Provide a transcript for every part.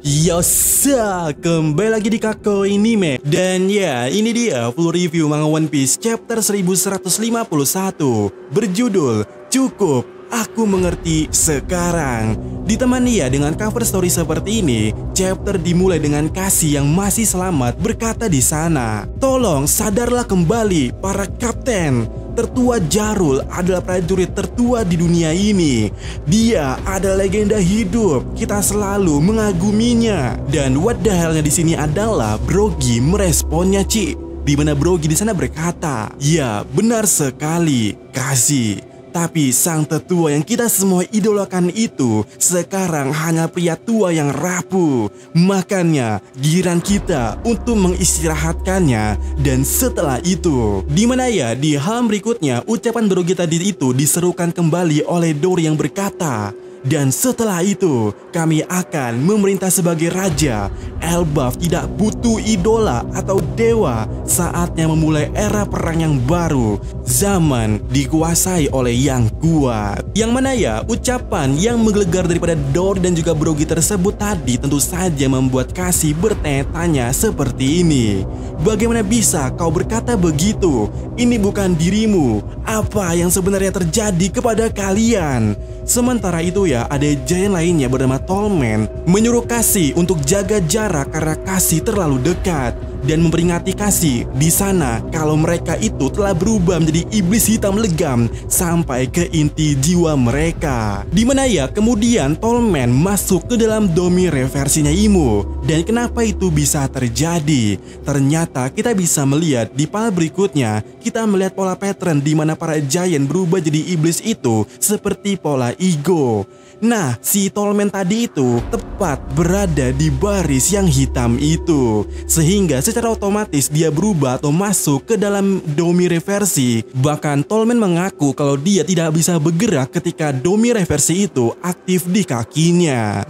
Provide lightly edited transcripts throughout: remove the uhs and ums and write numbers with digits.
Yosa, kembali lagi di Kako Anime. Dan ya, ini dia full review manga One Piece chapter 1151 berjudul Cukup, Aku Mengerti Sekarang. Ditemani ya dengan cover story seperti ini, chapter dimulai dengan Cassie yang masih selamat berkata di sana, "Tolong sadarlah kembali para kapten. Tertua Jarul adalah prajurit tertua di dunia ini. Dia adalah legenda hidup. Kita selalu mengaguminya." Dan what the hell-nya di sini adalah Brogy meresponnya, Ci. Di mana Brogy di sana berkata, "Ya, benar sekali, Cassie. Tapi sang tetua yang kita semua idolakan itu sekarang hanya pria tua yang rapuh. Makanya giliran kita untuk mengistirahatkannya." Dan setelah itu, dimana ya di halaman berikutnya ucapan Brogy tadi itu diserukan kembali oleh Dory yang berkata, "Dan setelah itu, kami akan memerintah sebagai raja. Elbaf tidak butuh idola atau dewa. Saatnya memulai era perang yang baru. Zaman dikuasai oleh yang kuat." Yang mana ya, ucapan yang menggelegar daripada Dory dan juga Brogy tersebut tadi tentu saja membuat Cassie bertanya-tanya seperti ini. "Bagaimana bisa kau berkata begitu? Ini bukan dirimu. Apa yang sebenarnya terjadi kepada kalian?" Sementara itu ya, ada giant lainnya bernama Tallman menyuruh Cassie untuk jaga jarak karena Cassie terlalu dekat dan memperingati Cassie di sana kalau mereka itu telah berubah menjadi iblis hitam legam sampai ke inti jiwa mereka. Dimana ya kemudian Tallman masuk ke dalam Domire versinya Imo. Dan kenapa itu bisa terjadi? Ternyata kita bisa melihat di panel berikutnya, kita melihat pola pattern di mana para giant berubah jadi iblis itu seperti pola Igo. Nah, si Tallman tadi itu tepat berada di baris yang hitam itu, sehingga secara otomatis dia berubah atau masuk ke dalam Domire versi. Bahkan Tallman mengaku kalau dia tidak bisa bergerak ketika Domire versi itu aktif di kakinya.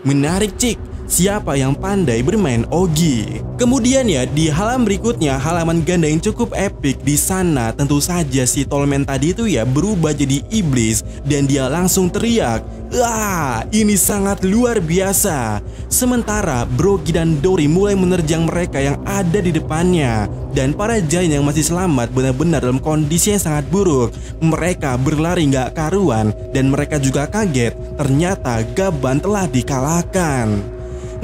Menarik, Cik. Siapa yang pandai bermain Ogi? Kemudian ya di halaman berikutnya, halaman ganda yang cukup epic. Di sana tentu saja si Tallman tadi itu ya berubah jadi iblis dan dia langsung teriak, "Wah, ini sangat luar biasa." Sementara Brogy dan Dory mulai menerjang mereka yang ada di depannya. Dan para giant yang masih selamat benar-benar dalam kondisi yang sangat buruk. Mereka berlari gak karuan dan mereka juga kaget ternyata Gaban telah dikalahkan.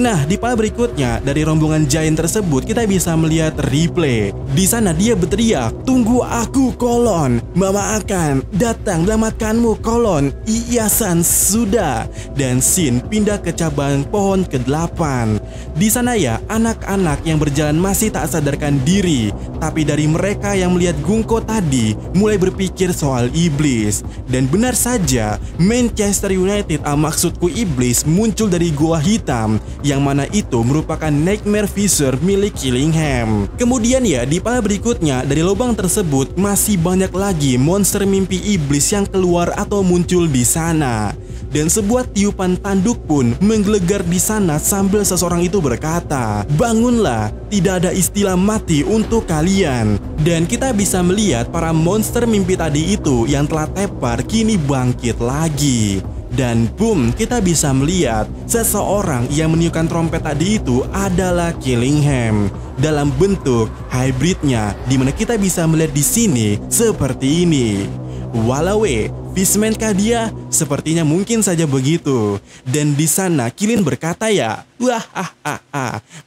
Nah, di panel berikutnya dari rombongan giant tersebut kita bisa melihat replay. Di sana dia berteriak, "Tunggu aku, kolon. Mama akan datang menyelamatkanmu, kolon. Iya-san, sudah." Dan scene pindah ke cabang pohon ke-8. Di sana ya anak-anak yang berjalan masih tak sadarkan diri. Tapi dari mereka yang melihat Gungko tadi mulai berpikir soal iblis. Dan benar saja, Manchester United, maksudku iblis, muncul dari gua hitam yang mana itu merupakan Nightmare Fisher milik Killingham. Kemudian ya di panel berikutnya dari lubang tersebut masih banyak lagi monster mimpi iblis yang keluar atau muncul di sana. Dan sebuah tiupan tanduk pun menggelegar di sana sambil seseorang itu berkata, "Bangunlah, tidak ada istilah mati untuk kalian." Dan kita bisa melihat para monster mimpi tadi itu yang telah tepar kini bangkit lagi. Dan boom, kita bisa melihat seseorang yang meniupkan trompet tadi itu adalah Killingham dalam bentuk hybridnya, dimana kita bisa melihat di sini seperti ini. Walawe, Fishman kah dia? Sepertinya mungkin saja begitu. Dan di sana Killin berkata ya,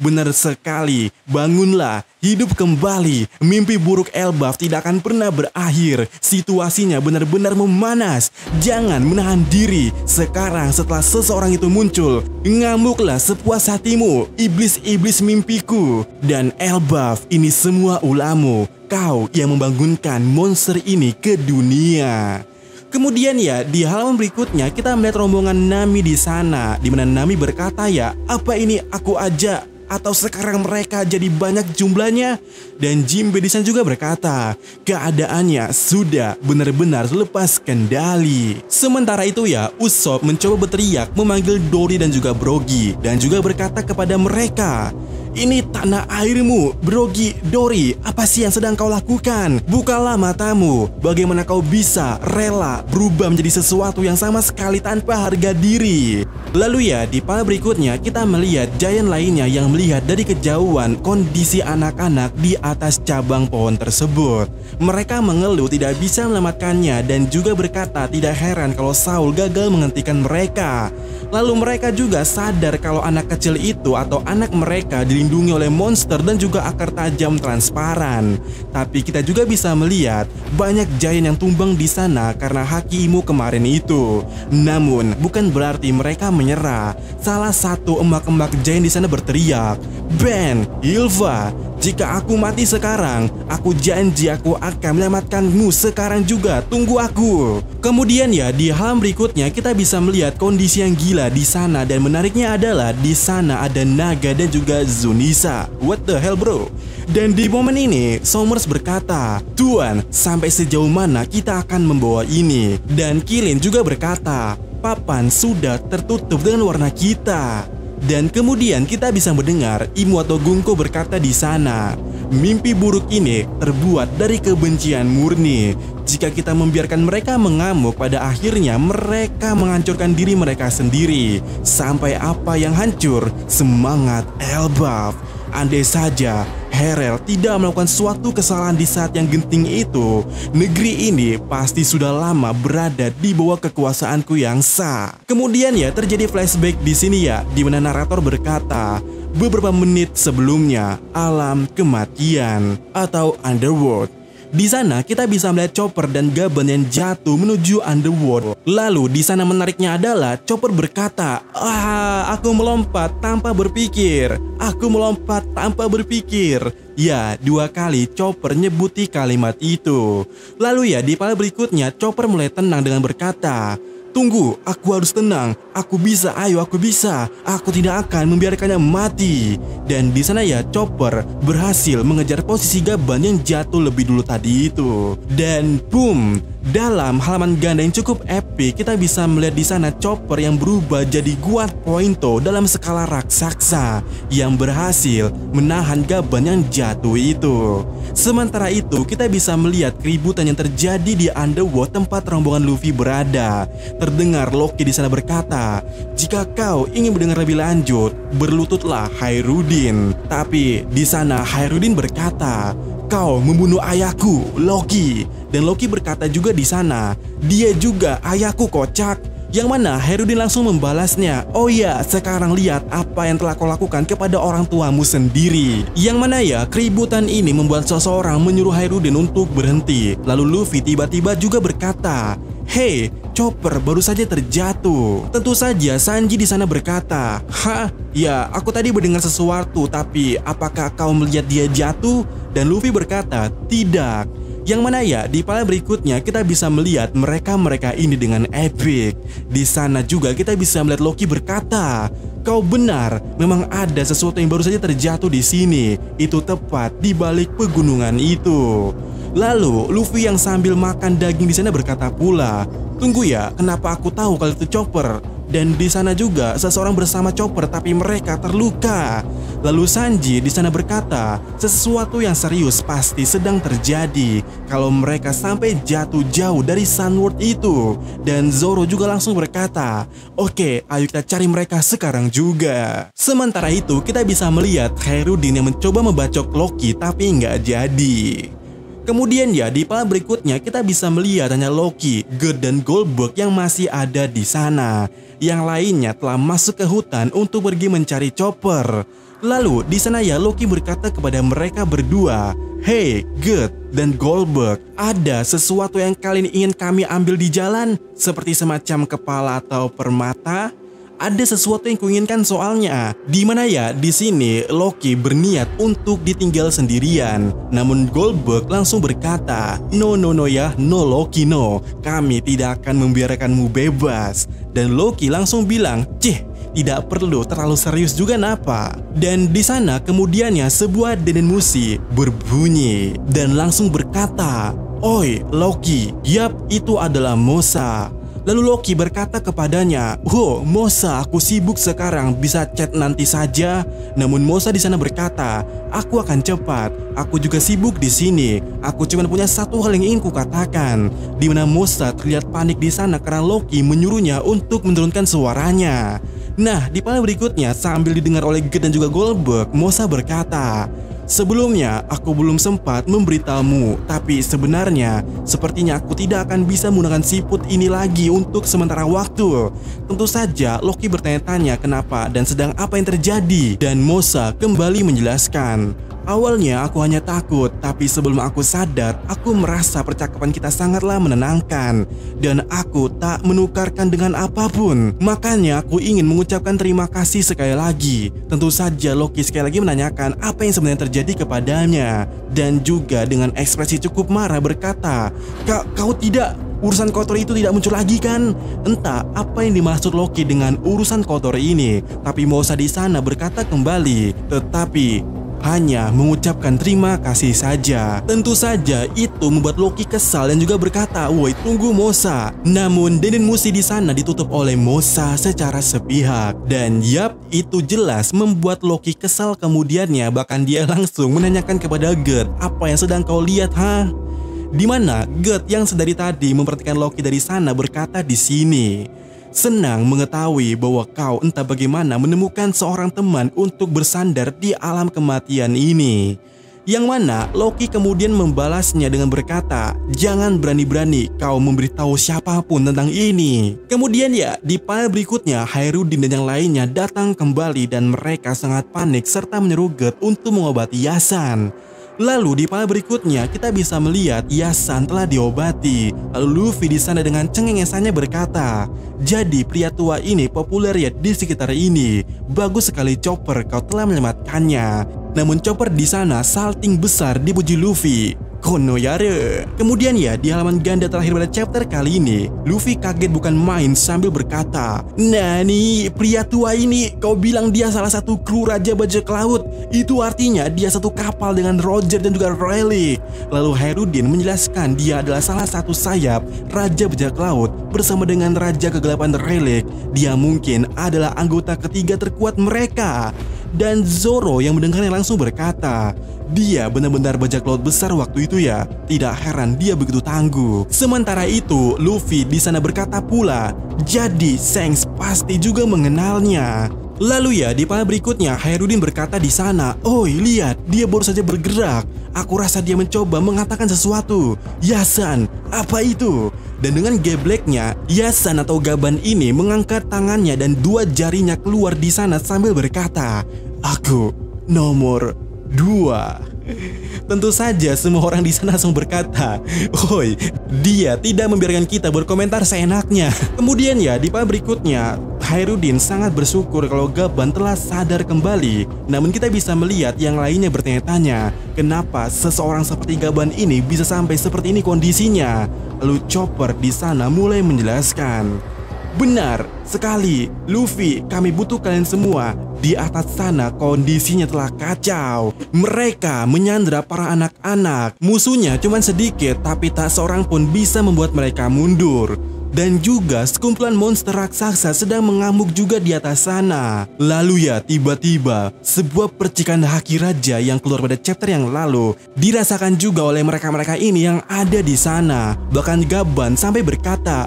benar sekali, bangunlah, hidup kembali. Mimpi buruk Elbaf tidak akan pernah berakhir. Situasinya benar-benar memanas. Jangan menahan diri. Sekarang setelah seseorang itu muncul, ngamuklah sepuas hatimu, iblis-iblis mimpiku. Dan Elbaf, ini semua ulahmu. Kau yang membangunkan monster ini ke dunia. Kemudian ya di halaman berikutnya kita melihat rombongan Nami di sana, di mana Nami berkata ya, "Apa ini aku aja? Atau sekarang mereka jadi banyak jumlahnya?" Dan Jinbe di sana juga berkata, "Keadaannya sudah benar-benar lepas kendali." Sementara itu ya Usopp mencoba berteriak memanggil Dory dan juga Brogy dan juga berkata kepada mereka, Ini tanah airmu, Brogy Dori. Apa sih yang sedang kau lakukan? Bukalah matamu. Bagaimana kau bisa rela berubah menjadi sesuatu yang sama sekali tanpa harga diri? Lalu ya, di part berikutnya kita melihat giant lainnya yang melihat dari kejauhan kondisi anak-anak di atas cabang pohon tersebut. Mereka mengeluh tidak bisa menyelamatkannya dan juga berkata tidak heran kalau Saul gagal menghentikan mereka. Lalu mereka juga sadar kalau anak kecil itu atau anak mereka dilindungi oleh monster dan juga akar tajam transparan. Tapi kita juga bisa melihat banyak giant yang tumbang di sana karena haki Imo kemarin itu. Namun bukan berarti mereka menyerah. Salah satu emak-emak giant di sana berteriak, "Ben, Ylva, jika aku mati sekarang, aku janji aku akan menyelamatkanmu sekarang juga. Tunggu aku." Kemudian ya, di halaman berikutnya kita bisa melihat kondisi yang gila di sana dan menariknya adalah di sana ada Naga dan juga Zunisa. What the hell, bro? Dan di momen ini, Somers berkata, "Tuan, sampai sejauh mana kita akan membawa ini?" Dan Kilin juga berkata, "Papan sudah tertutup dengan warna kita." Dan kemudian kita bisa mendengar Imo atau Gungko berkata di sana, "Mimpi buruk ini terbuat dari kebencian murni. Jika kita membiarkan mereka mengamuk, pada akhirnya mereka menghancurkan diri mereka sendiri. Sampai apa yang hancur? Semangat Elbaf. Andai saja Harel tidak melakukan suatu kesalahan di saat yang genting itu, negeri ini pasti sudah lama berada di bawah kekuasaanku yang sah." Kemudian ya terjadi flashback di sini ya, di mana narator berkata, beberapa menit sebelumnya alam kematian atau Underworld. Di sana kita bisa melihat Chopper dan Gaben yang jatuh menuju Underworld. Lalu di sana menariknya adalah Chopper berkata, aku melompat tanpa berpikir. Aku melompat tanpa berpikir." Ya, 2 kali Chopper nyebuti kalimat itu. Lalu ya di part berikutnya Chopper mulai tenang dengan berkata, "Tunggu, aku harus tenang. Aku bisa, ayo aku bisa. Aku tidak akan membiarkannya mati." Dan di sana ya Chopper berhasil mengejar posisi Gaben yang jatuh lebih dulu tadi itu. Dan boom, dalam halaman ganda yang cukup epic kita bisa melihat di sana Chopper yang berubah jadi Guard Pointo dalam skala raksasa yang berhasil menahan Gaben yang jatuh itu. Sementara itu kita bisa melihat keributan yang terjadi di Underworld tempat rombongan Luffy berada. Terdengar Loki di sana berkata, "Jika kau ingin mendengar lebih lanjut, berlututlah Hairudin." Tapi di sana Hairudin berkata, "Kau membunuh ayahku, Loki." Dan Loki berkata juga di sana, "Dia juga ayahku, kocak." Yang mana Hairudin langsung membalasnya, "Oh ya, sekarang lihat apa yang telah kau lakukan kepada orang tuamu sendiri." Yang mana ya keributan ini membuat seseorang menyuruh Hairudin untuk berhenti. Lalu Luffy tiba-tiba juga berkata, "Hei, Chopper baru saja terjatuh." Tentu saja Sanji di sana berkata, "Hah? Ya, aku tadi mendengar sesuatu, tapi apakah kau melihat dia jatuh?" Dan Luffy berkata, "Tidak." Yang mana ya di part berikutnya kita bisa melihat mereka ini dengan epic. Di sana juga kita bisa melihat Loki berkata, "Kau benar, memang ada sesuatu yang baru saja terjatuh di sini. Itu tepat di balik pegunungan itu." Lalu Luffy yang sambil makan daging di sana berkata pula, "Tunggu ya, kenapa aku tahu kalau itu Chopper?" Dan di sana juga seseorang bersama Chopper tapi mereka terluka. Lalu Sanji di sana berkata, sesuatu yang serius pasti sedang terjadi kalau mereka sampai jatuh jauh dari Sunward itu. Dan Zoro juga langsung berkata, "Oke, ayo kita cari mereka sekarang juga." Sementara itu kita bisa melihat Hairudin yang mencoba membacok Loki tapi nggak jadi. Kemudian ya di part berikutnya kita bisa melihat hanya Loki, Gerd dan Goldberg yang masih ada di sana. Yang lainnya telah masuk ke hutan untuk pergi mencari Chopper. Lalu di sana ya Loki berkata kepada mereka berdua, "Hey Gerd dan Goldberg, ada sesuatu yang kalian ingin kami ambil di jalan? Seperti semacam kepala atau permata? Ada sesuatu yang kuinginkan soalnya." Di mana ya di sini Loki berniat untuk ditinggal sendirian. Namun Goldberg langsung berkata, No ya, no Loki no. Kami tidak akan membiarkanmu bebas." Dan Loki langsung bilang, "Tidak perlu terlalu serius juga napa." Dan di sana kemudiannya sebuah denenmushi berbunyi dan langsung berkata, "Oi Loki, yap itu adalah Mosa." Lalu Loki berkata kepadanya, "Oh, Mosa, aku sibuk sekarang, bisa chat nanti saja." Namun Mosa di sana berkata, "Aku akan cepat. Aku juga sibuk di sini. Aku cuma punya satu hal yang ingin kukatakan." Di mana Mosa terlihat panik di sana karena Loki menyuruhnya untuk menurunkan suaranya. Nah, di panel berikutnya sambil didengar oleh Gert dan juga Goldberg, Mosa berkata, "Sebelumnya aku belum sempat memberitahumu, tapi sebenarnya sepertinya aku tidak akan bisa menggunakan siput ini lagi untuk sementara waktu." Tentu saja Loki bertanya-tanya kenapa dan sedang apa yang terjadi, dan Mosa kembali menjelaskan, "Awalnya aku hanya takut, tapi sebelum aku sadar, aku merasa percakapan kita sangatlah menenangkan dan aku tak menukarkan dengan apapun. Makanya aku ingin mengucapkan terima kasih sekali lagi." Tentu saja Loki sekali lagi menanyakan apa yang sebenarnya terjadi kepadanya, dan juga dengan ekspresi cukup marah berkata, Kau tidak, urusan kotor itu tidak muncul lagi kan?" Entah apa yang dimaksud Loki dengan urusan kotor ini, tapi Mosa di sana berkata kembali, tetapi hanya mengucapkan terima kasih saja. Tentu saja itu membuat Loki kesal dan juga berkata, "Woi, tunggu Mosa." Namun Denden Musi di sana ditutup oleh Mosa secara sepihak, dan yap, itu jelas membuat Loki kesal kemudiannya. Bahkan dia langsung menanyakan kepada Gert, "Apa yang sedang kau lihat, ha?" Di mana Gert yang sedari tadi memperhatikan Loki dari sana berkata di sini, "Senang mengetahui bahwa kau entah bagaimana menemukan seorang teman untuk bersandar di alam kematian ini." Yang mana Loki kemudian membalasnya dengan berkata, "Jangan berani-berani kau memberitahu siapapun tentang ini." Kemudian ya, di panel berikutnya Hairudin dan yang lainnya datang kembali dan mereka sangat panik serta menyeru Gert untuk mengobati Yasan. Lalu di panel berikutnya kita bisa melihat Yasan telah diobati. Lalu Luffy di sana dengan cengengesannya berkata, "Jadi pria tua ini populer ya di sekitar ini. Bagus sekali Chopper, kau telah menyelamatkannya." Namun Chopper di sana salting besar dipuji Luffy. Kono yare. Kemudian ya, di halaman ganda terakhir pada chapter kali ini, Luffy kaget bukan main sambil berkata, "Nah nih, pria tua ini, kau bilang dia salah satu kru Raja Bajak Laut. Itu artinya dia satu kapal dengan Roger dan juga Rayleigh." Lalu Hairudin menjelaskan dia adalah salah satu sayap Raja Bajak Laut bersama dengan Raja Kegelapan Rayleigh. Dia mungkin adalah anggota ketiga terkuat mereka. Dan Zoro yang mendengarnya langsung berkata, "Dia benar-benar bajak laut besar waktu itu ya. Tidak heran dia begitu tangguh." Sementara itu, Luffy di sana berkata pula, "Jadi Shanks pasti juga mengenalnya." Lalu ya, di panel berikutnya Hairudin berkata di sana, "Oi, lihat, dia baru saja bergerak. Aku rasa dia mencoba mengatakan sesuatu." "Yasan, apa itu?" Dan dengan gebleknya, Yasan atau Gaban ini mengangkat tangannya dan dua jarinya keluar di sana sambil berkata, "Aku nomor 2." Tentu saja semua orang di sana langsung berkata, "Oi, dia tidak membiarkan kita berkomentar seenaknya." Kemudian ya, di panel berikutnya Hairudin sangat bersyukur kalau Gaban telah sadar kembali. Namun kita bisa melihat yang lainnya bertanya-tanya, kenapa seseorang seperti Gaban ini bisa sampai seperti ini kondisinya. Lalu Chopper di sana mulai menjelaskan, "Benar sekali, Luffy, kami butuh kalian semua. Di atas sana kondisinya telah kacau. Mereka menyandra para anak-anak. Musuhnya cuma sedikit, tapi tak seorang pun bisa membuat mereka mundur. Dan juga sekumpulan monster raksasa sedang mengamuk juga di atas sana." Lalu ya, tiba-tiba sebuah percikan haki raja yang keluar pada chapter yang lalu dirasakan juga oleh mereka-mereka ini yang ada di sana. Bahkan Gaban sampai berkata,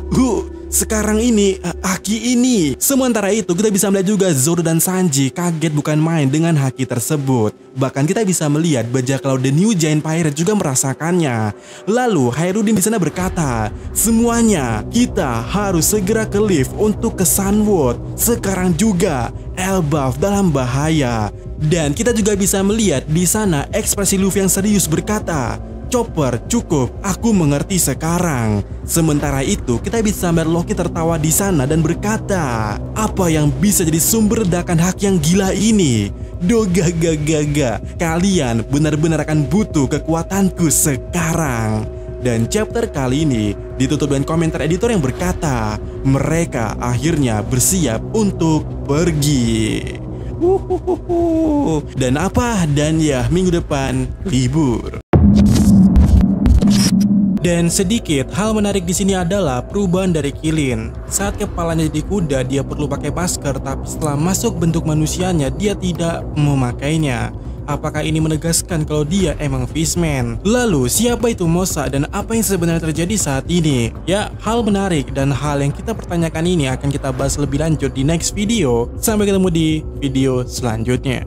"Sekarang ini, haki ini." Sementara itu kita bisa melihat juga Zoro dan Sanji kaget bukan main dengan haki tersebut. Bahkan kita bisa melihat bajak laut The New Giant Pirate juga merasakannya. Lalu Hairudin di sana berkata, "Semuanya, kita harus segera ke lift untuk ke Sunwood. Sekarang juga Elbaf dalam bahaya." Dan kita juga bisa melihat di sana ekspresi Luffy yang serius berkata, "Chopper, cukup, aku mengerti sekarang." Sementara itu, kita bisa melihat Loki tertawa di sana dan berkata, "Apa yang bisa jadi sumber ledakan hak yang gila ini? Doga-gaga, kalian benar-benar akan butuh kekuatanku sekarang." Dan chapter kali ini ditutup dengan komentar editor yang berkata, mereka akhirnya bersiap untuk pergi. Dan apa? Dan ya, minggu depan libur. Dan sedikit hal menarik di sini adalah perubahan dari Killin. Saat kepalanya jadi kuda dia perlu pakai masker, tapi setelah masuk bentuk manusianya dia tidak memakainya. Apakah ini menegaskan kalau dia emang Fishman? Lalu siapa itu Mosa dan apa yang sebenarnya terjadi saat ini? Ya, hal menarik dan hal yang kita pertanyakan ini akan kita bahas lebih lanjut di next video. Sampai ketemu di video selanjutnya.